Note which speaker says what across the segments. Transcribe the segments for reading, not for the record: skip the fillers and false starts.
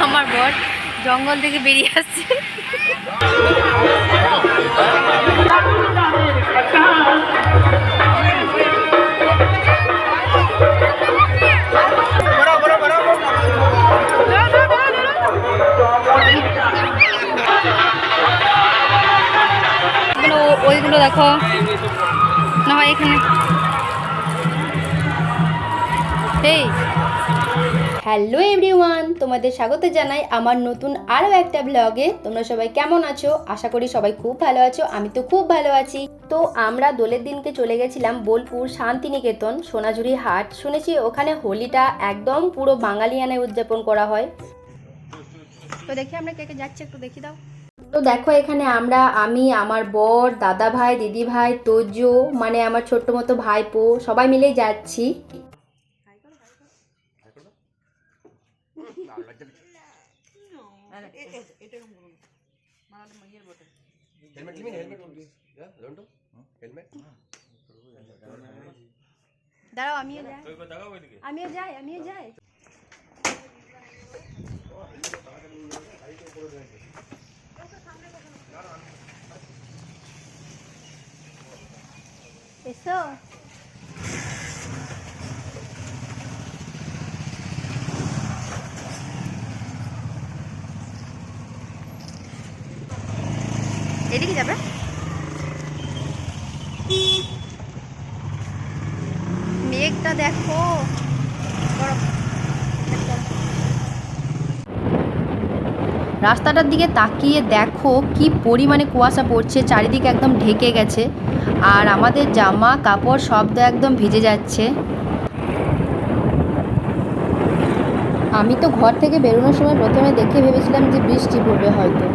Speaker 1: আমার বর জঙ্গল থেকে বেরিয়ে আসছে। ওইগুলো দেখো না হয় এখানে। এই হ্যালো এভরিওয়ান, তোমাদের স্বাগত জানাই আমার নতুন আরও একটা ব্লগে। তোমরা সবাই কেমন আছো? আশা করি সবাই খুব ভালো আছো। আমি তো খুব ভালো আছি। তো আমরা দোলের দিনকে চলে গেছিলাম বোলপুর শান্তিনিকেতন সোনাঝুরি হাট। শুনেছি ওখানে হোলিটা একদম পুরো বাঙালিয়ানায় উদযাপন করা হয়। তো দেখি আমরা কে কে যাচ্ছি, একটু দেখি দাও। তো দেখো এখানে আমি আমার বর, দাদা ভাই, দিদি ভাই, তোজো মানে আমার ছোট্ট মতো ভাইপো সবাই মিলেই যাচ্ছি। দাঁড়াও আমিও যাই। এসো এদিকে যাবে। মেঘটা দেখো, রাস্তাটার দিকে তাকিয়ে দেখো কি পরিমাণে কুয়াশা পড়ছে, চারিদিকে একদম ঢেকে গেছে আর আমাদের জামা কাপড় সব একদম ভিজে যাচ্ছে। আমি তো ঘর থেকে বেরোনোর সময় প্রথমে দেখে ভেবেছিলাম যে বৃষ্টি পড়বে হয়তো।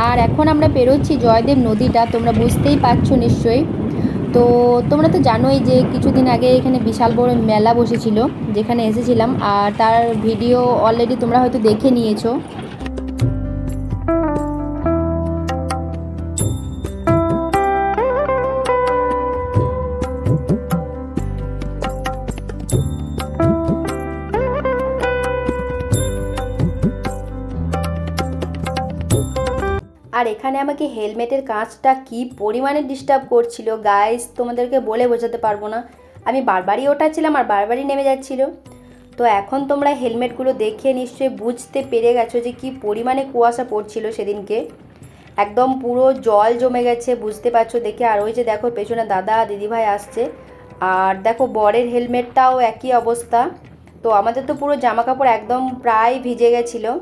Speaker 1: আর এখন আমরা পেরোচ্ছি জয়দেব নদীটা, তোমরা বুঝতেই পারছো নিশ্চয়ই। তো তোমরা তো জানোই যে কিছুদিন আগে এখানে বিশাল বড় মেলা বসেছিল, যেখানে এসেছিলাম, আর তার ভিডিও অলরেডি তোমরা হয়তো দেখে নিয়েছো। আর এখানে আমাকে হেলমেটের কাঁচটা কি পরিমাণে ডিস্টার্ব করছিল গাইস, তোমাদেরকে বলে বোঝাতে পারবো না। আমি বারবারই ওঠাচ্ছিলাম আর বারবারই নেমে যাচ্ছিল। তো এখন তোমরা হেলমেটগুলো দেখে নিশ্চয়ই বুঝতে পেরে গেছো যে কি পরিমাণে কুয়াশা পড়ছিল সেদিনকে। একদম পুরো জল জমে গেছে, বুঝতে পারছো দেখে। আর ওই যে দেখো পেছনে দাদা দিদিভাই আসছে, আর দেখো বরের হেলমেটটাও একই অবস্থা। তো আমাদের তো পুরো জামা কাপড় একদম প্রায় ভিজে গেছিলো।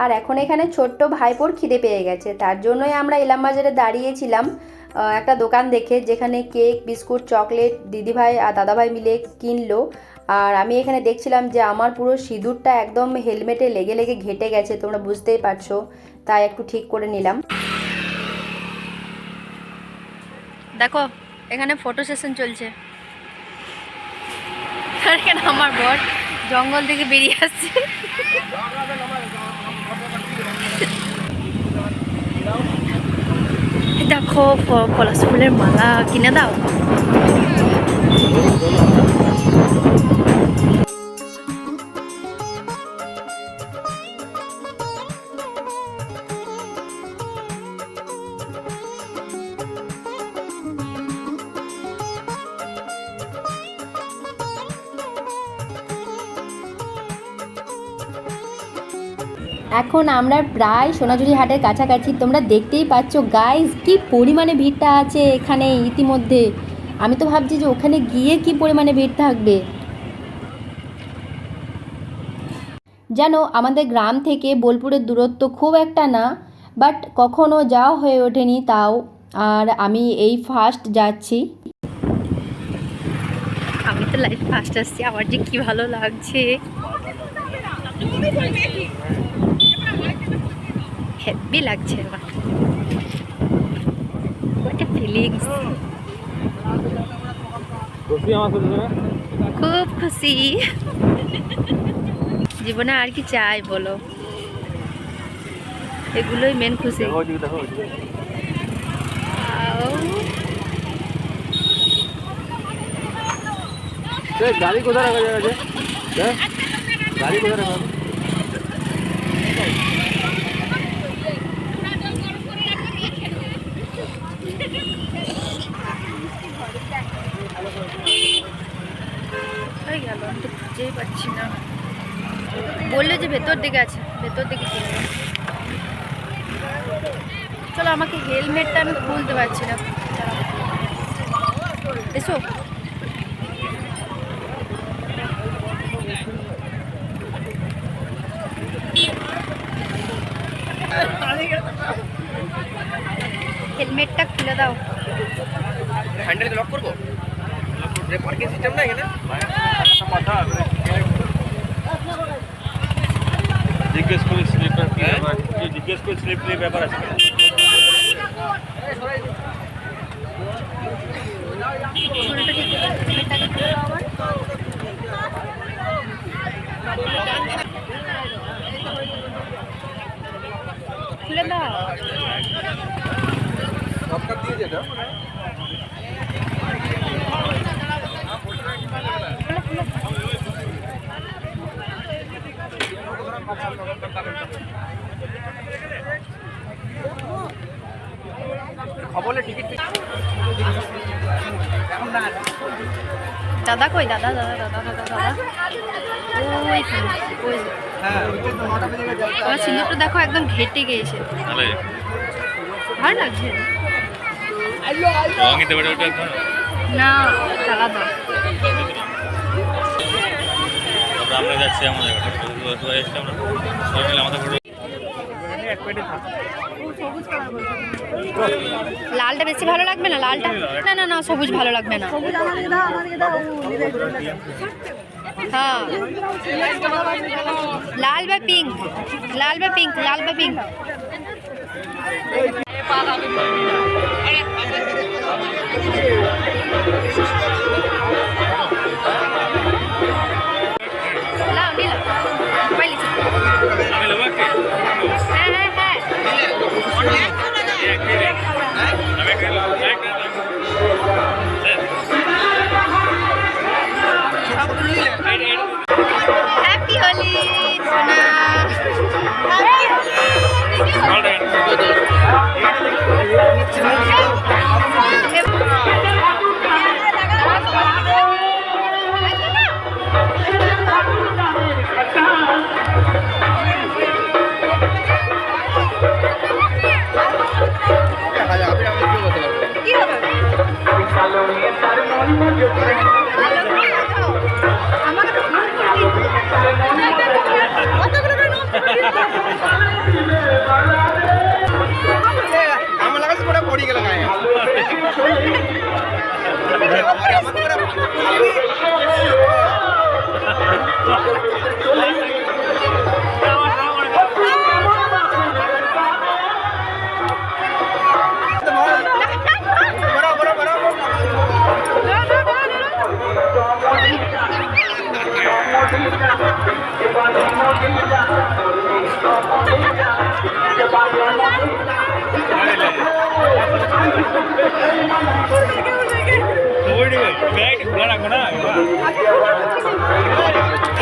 Speaker 1: আর এখন এখানে ছোট্ট ভাইপোর খিদে পেয়ে গেছে, তার জন্যই আমরা ইলাম বাজারে দাঁড়িয়েছিলাম একটা দোকান দেখে, যেখানে কেক, বিস্কুট, চকলেট দিদিভাই আর দাদাভাই মিলে কিনলো। আর আমি এখানে দেখছিলাম যে আমার পুরো সিঁদুরটা একদম হেলমেটে লেগে লেগে ঘেটে গেছে, তোমরা বুঝতেই পারছো, তাই একটু ঠিক করে নিলাম। দেখো এখানে ফটো সেশন চলছে। এখানে আমার বর জঙ্গল থেকে বেরিয়ে আসছে। দেখো পলাশ ফুলের মালা কিনে দাও। এখন আমরা প্রায় সোনাঝুরি হাটের কাছাকাছি, তোমরা দেখতেই পাচ্ছ গাইস কি পরিমাণে ভিড়টা আছে এখানে ইতিমধ্যে। আমি তো ভাবছি যে ওখানে গিয়ে কি পরিমাণে ভিড় থাকবে। জানো আমাদের গ্রাম থেকে বোলপুরের দূরত্ব খুব একটা না, বাট কখনো যাওয়া হয়ে ওঠেনি তাও। আর আমি এই ফার্স্ট যাচ্ছি। আমি তো লাইফ ফার্স্ট আসছি, আমার যে কি ভালো লাগছে, হ্যাপি লাগছে আমার। What a feelings! খুব খুশি। জীবনে আর কি চাই বলো, এগুলোই মেন খুশি।
Speaker 2: গাড়ি কোথায় রাখা যাবে? গাড়ি কোথায় রাখা যাবে?
Speaker 1: গেল আমি তো খুঁজেই পাচ্ছি না। বললো যে ভেতর দিকে আছে, ভেতর দিকে কিনবো। চলো, আমাকে হেলমেটটা আমি খুলতে পারছি না। এসো। হেলমেটটা খুলে দাও।
Speaker 2: হ্যান্ডেল লক করবো? পার্কিং সিস্টেম না এখানে? জিজ্ঞেস করে স্লিপার জিজ্ঞেস করে স্লিপের ব্যাপার আছে।
Speaker 1: খুলে দাও।
Speaker 2: সরকার দিয়ে যেটা খবরে টিকিট
Speaker 1: দাদা কই? দাদা দাদা দাদা দাদা দাদা ওইখানে, ওই আমার সিন্দুরটা দেখো একদম ঘেটে গিয়েছে। ভালো লাগছে না, চালা দাও।
Speaker 3: আমরা যাচ্ছি আমাদের
Speaker 1: লালটা বেশি ভালো লাগবে না? লালটা না না না, সবুজ ভালো লাগবে না। হ্যাঁ, লাল বা পিঙ্ক, লাল বা পিঙ্ক, লাল বা পিঙ্ক। লাও নিলাম, পাইলিছি। হ্যাঁ হ্যাঁ হ্যাঁ, হ্যাপি হোলি সোনা। কি হবে?
Speaker 2: আমার লাগাচ্ছে পুরো পড়ে গেল গায়ে।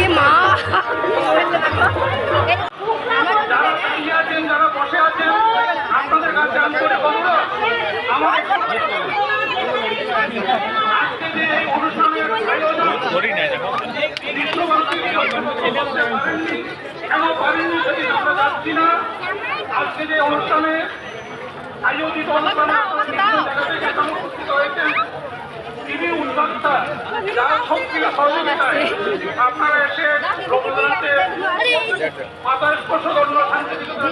Speaker 1: এ মা,
Speaker 4: যারা বসে আছেন আপনাদের কাছে আমি করে বলবো আজকে যে এই অনুষ্ঠানের আয়োজন কেন পারিনি সেটি আমরা যাচ্ছি না। আজকে যে অনুষ্ঠানে আয়োজিত অনুষ্ঠানে উপস্থিত হয়েছেন তিনি উদ্যোক্তা, যারা সক্রিয় সহযোগিতায় আপনারা এসে রবীন্দ্রনাথের মাতার স্পর্শধন্য সাংস্কৃতিকতা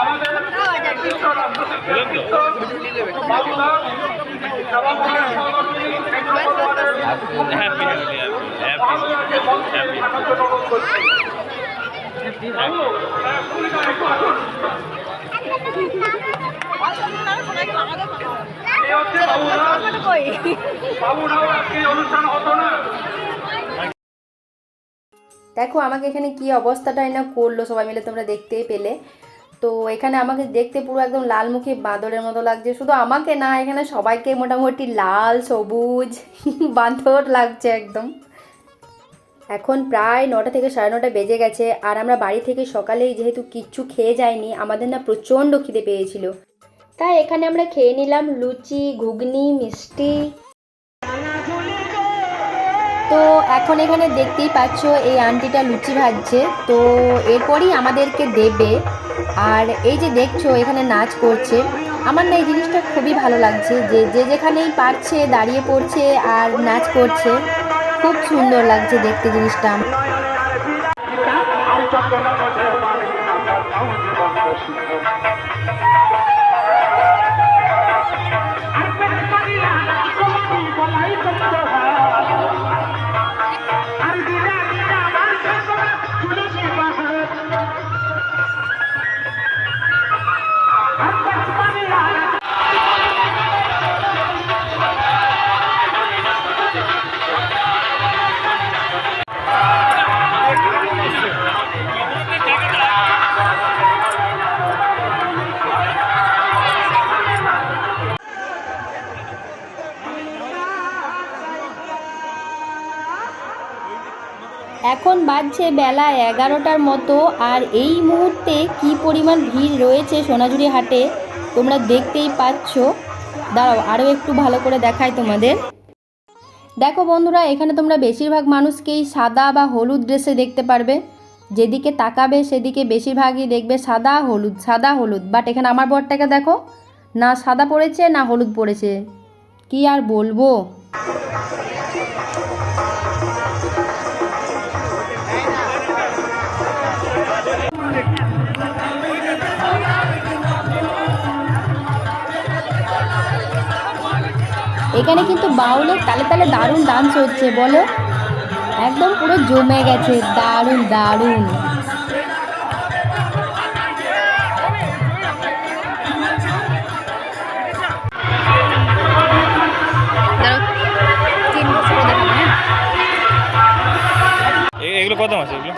Speaker 4: আমাদের বাবুদা সভাপতির সহকর্মী বাবুরাও আজকে অনুষ্ঠান হতো না।
Speaker 1: দেখো আমাকে এখানে কি অবস্থাটাই না করলো সবাই মিলে, তোমরা দেখতেই পেলে। তো এখানে আমাকে দেখতে পুরো একদম লালমুখী বাঁদরের মতো লাগছে, শুধু আমাকে না, এখানে সবাইকে মোটামুটি লাল সবুজ বাঁদর লাগছে একদম। এখন প্রায় 9টা থেকে 9:30 বেজে গেছে, আর আমরা বাড়ি থেকে সকালেই যেহেতু কিচ্ছু খেয়ে যাইনি, আমাদের না প্রচণ্ড খিদে পেয়েছিল, তাই এখানে আমরা খেয়ে নিলাম লুচি, ঘুগনি, মিষ্টি। তো এখন এখানে দেখতেই পাচ্ছ এই আন্টিটা লুচি ভাজছে, তো এরপরই আমাদেরকে দেবে। আর এই যে দেখছো এখানে নাচ করছে, আমার না এই জিনিসটা খুবই ভালো লাগছে, যে যে যেখানেই পারছে দাঁড়িয়ে পড়ছে আর নাচ করছে, খুব সুন্দর লাগছে দেখতে জিনিসটা। এখন বাজছে বেলা 11টার মতো, আর এই মুহূর্তে কি পরিমাণ ভিড় রয়েছে সোনাঝুরি হাটে তোমরা দেখতেই পাচ্ছ। দাঁড়াও আরও একটু ভালো করে দেখাই তোমাদের। দেখো বন্ধুরা, এখানে তোমরা বেশিরভাগ মানুষকেই সাদা বা হলুদ ড্রেসে দেখতে পারবে, যেদিকে তাকাবে সেদিকে বেশিরভাগই দেখবে সাদা হলুদ সাদা হলুদ। বাট এখানে আমার বরটাকে দেখো, না সাদা পড়েছে না হলুদ পড়েছে, কি আর বলবো। এখানে কিন্তু বাউলের তালে তালে দারুণ ডান্স হচ্ছে, বলো একদম পুরো জমে গেছে, দারুণ দারুণ।
Speaker 3: এগুলো কত আছে এগুলো?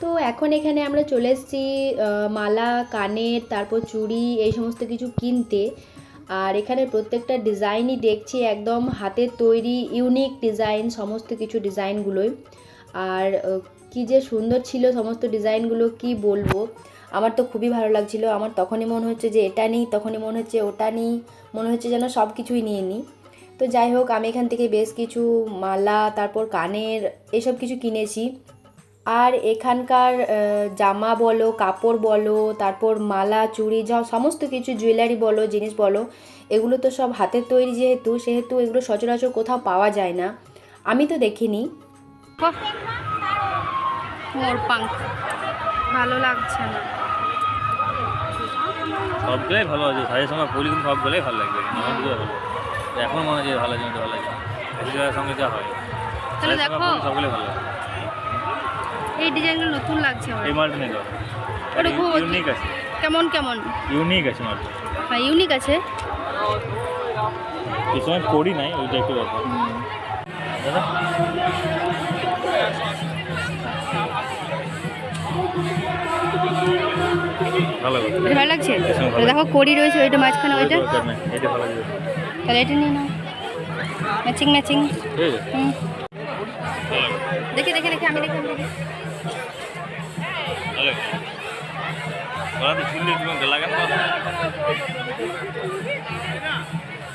Speaker 1: তো এখন এখানে আমরা চলে এসেছি মালা, কানের, তারপর চুড়ি, এই সমস্ত কিছু কিনতে। আর এখানে প্রত্যেকটা ডিজাইনই দেখছি একদম হাতের তৈরি, ইউনিক ডিজাইন, সমস্ত কিছু ডিজাইনগুলোই। আর কি যে সুন্দর ছিল সমস্ত ডিজাইনগুলো, কি বলবো। আমার তো খুবই ভালো লাগছিল। আমার তখনই মনে হচ্ছে যে এটা নিই, তখনই মনে হচ্ছে ওটা নিই, মনে হচ্ছে যেন সব কিছুই নিয়ে নিই। তো যাই হোক, আমি এখান থেকে বেশ কিছু মালা, তারপর কানের, এসব কিছু কিনেছি। আর এখানকার জামা বলো, কাপড় বলো, তারপর মালা, চুড়ি, যা সমস্ত কিছু জুয়েলারি বলো, জিনিস বলো, এগুলো তো সব হাতের তৈরি, সেহেতু এগুলো সচরাচর কোথাও পাওয়া যায় না, আমি তো দেখিনি। মোর পাঙ্ক ভালো লাগছে না,
Speaker 3: সবগুলোই ভালো আছে, শাড়ির সঙ্গে পরি কিন্তু সবগুলোই ভালো লাগবে, আমার ভালো এখন মনে হয় যে ভালো লাগে, ভালো লাগে শাড়ির সঙ্গে যা হয়।
Speaker 1: তাহলে দেখো
Speaker 3: সবগুলোই ভালো লাগে,
Speaker 1: এই ডিজাইনগুলো নতুন লাগছে আমার।
Speaker 3: এই মালটা নিয়ে যাও, ইউনিক আছে।
Speaker 1: কেমন কেমন
Speaker 3: ইউনিক আছে মালটা?
Speaker 1: হ্যাঁ ইউনিক আছে,
Speaker 3: এই সময় পরি নাই, ওইটা একটু ব্যাপার। দাদা
Speaker 1: ভালো লাগছে, দেখো কড়ি রয়েছে ওইটা মাঝখানে, ওইটা
Speaker 3: এটা ভালো লাগবে,
Speaker 1: তাহলে এটা নিয়ে নাও, ম্যাচিং ম্যাচিং। দেখি দেখি দেখি আমি দেখি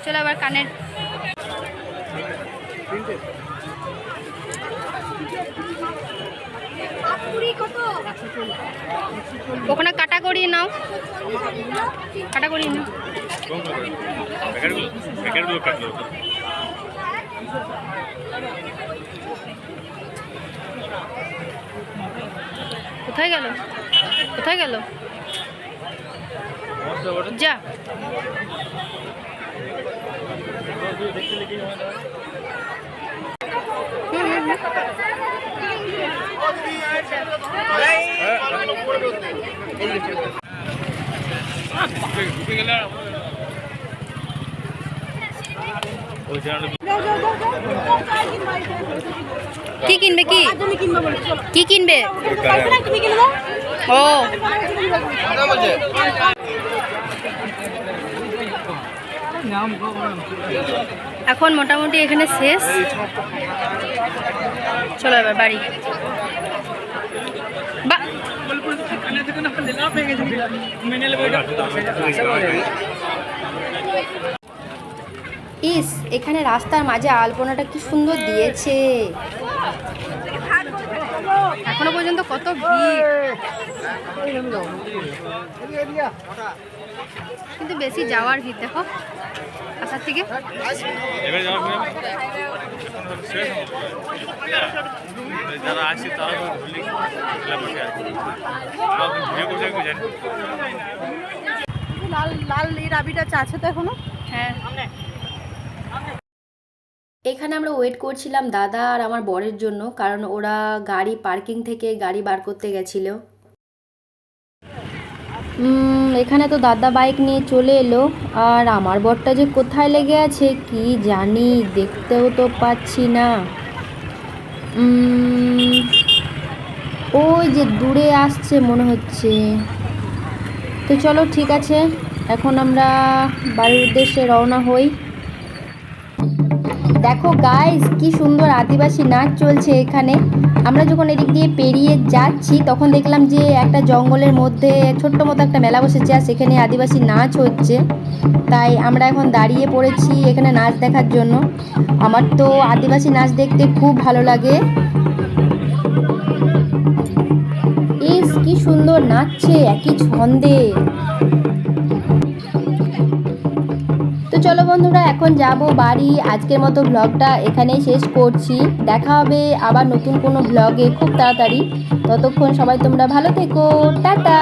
Speaker 1: চলো আবার কানের। ওখানে কাটা করিয়ে নাও, কাটা করিয়ে নাও। কোথায় গেল, কোথায় গেল, যা
Speaker 3: ওই চ্যানেলটা
Speaker 1: কি কিনবে কি কিনবে ও এখন মোটামুটি এখানে শেষ, চলো এবার বাড়ি। ইস, এখানে রাস্তার মাঝে আলপনাটা কি সুন্দর দিয়েছে, এখনো পর্যন্ত কত ভিড়, কিন্তু বেশি যাওয়ার ভিড় দেখো আসার থেকে।
Speaker 3: এবার যাওয়ার পরে শেষ যারা আসছে তারা তো ধরলি বসে আছে ভিডিও করছে একটু জানি
Speaker 5: লাল লাল এই রাবিটা আছে তো এখনো।
Speaker 1: হ্যাঁ, এখানে আমরা ওয়েট করছিলাম দাদা আর আমার বরের জন্য, কারণ ওরা গাড়ি পার্কিং থেকে গাড়ি বার করতে গেছিল। এখানে তো দাদা বাইক নিয়ে চলে এলো, আর আমার বরটা যে কোথায় লেগে আছে কি জানি, দেখতেও তো পাচ্ছি না। ওই যে দূরে আসছে মনে হচ্ছে। তো চলো ঠিক আছে, এখন আমরা বাড়ির উদ্দেশ্যে রওনা হই। দেখো গাইস, কি সুন্দর আদিবাসী নাচ চলছে এখানে। আমরা যখন এদিক দিয়ে পেরিয়ে যাচ্ছি তখন দেখলাম যে একটা জঙ্গলের মধ্যে ছোট্ট মতো একটা মেলা বসেছে, আর সেখানে আদিবাসী নাচ হচ্ছে। তাই আমরা এখন দাঁড়িয়ে পড়েছি এখানে নাচ দেখার জন্য। আমার তো আদিবাসী নাচ দেখতে খুব ভালো লাগে। ইস, কি সুন্দর নাচছে একই ছন্দে। তো চলো বন্ধুরা, এখন যাব বাড়ি। আজকের মতো ব্লগটা এখানেই শেষ করছি। দেখা হবে আবার নতুন কোনো ব্লগে খুব তাড়াতাড়ি। ততক্ষণ সবাই তোমরা ভালো থেকো, টাটা।